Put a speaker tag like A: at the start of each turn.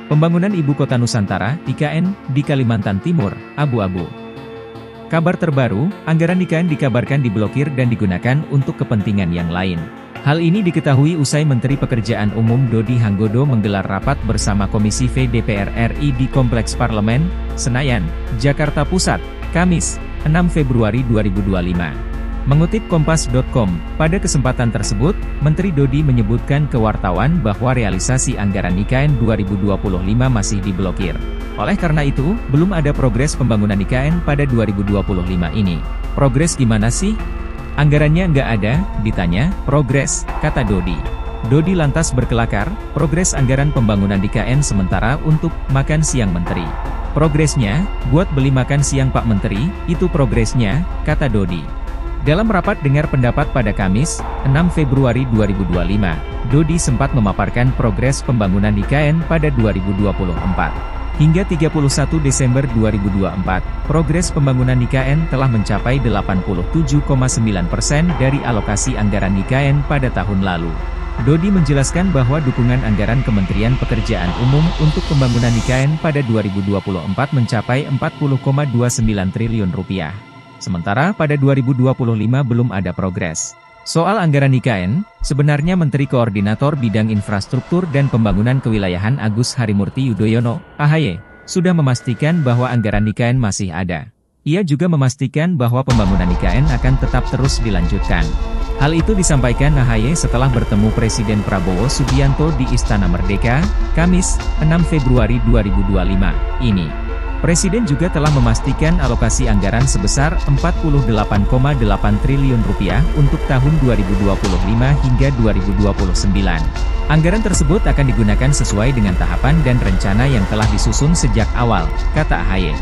A: Pembangunan Ibu Kota Nusantara (IKN) di Kalimantan Timur, abu-abu. Kabar terbaru, anggaran IKN dikabarkan diblokir dan digunakan untuk kepentingan yang lain. Hal ini diketahui usai Menteri Pekerjaan Umum Dodi Hanggodo menggelar rapat bersama Komisi V DPR RI di Kompleks Parlemen, Senayan, Jakarta Pusat, Kamis, 6 Februari 2025. Mengutip Kompas.com, pada kesempatan tersebut, Menteri Dodi menyebutkan ke wartawan bahwa realisasi anggaran IKN 2025 masih diblokir. Oleh karena itu, belum ada progres pembangunan IKN pada 2025 ini. Progres gimana sih? Anggarannya nggak ada, ditanya, progres, kata Dodi. Dodi lantas berkelakar, progres anggaran pembangunan IKN sementara untuk makan siang Menteri. Progresnya, buat beli makan siang Pak Menteri, itu progresnya, kata Dodi. Dalam rapat dengar pendapat pada Kamis, 6 Februari 2025, Dodi sempat memaparkan progres pembangunan IKN pada 2024. Hingga 31 Desember 2024, progres pembangunan IKN telah mencapai 87,9% dari alokasi anggaran IKN pada tahun lalu. Dodi menjelaskan bahwa dukungan anggaran Kementerian Pekerjaan Umum untuk pembangunan IKN pada 2024 mencapai Rp40,29 triliun. Sementara pada 2025 belum ada progres. Soal anggaran IKN, sebenarnya Menteri Koordinator Bidang Infrastruktur dan Pembangunan Kewilayahan Agus Harimurti Yudhoyono, AHY, sudah memastikan bahwa anggaran IKN masih ada. Ia juga memastikan bahwa pembangunan IKN akan tetap terus dilanjutkan. Hal itu disampaikan AHY setelah bertemu Presiden Prabowo Subianto di Istana Merdeka, Kamis, 6 Februari 2025, ini. Presiden juga telah memastikan alokasi anggaran sebesar Rp48,8 triliun untuk tahun 2025 hingga 2029. Anggaran tersebut akan digunakan sesuai dengan tahapan dan rencana yang telah disusun sejak awal, kata AHY.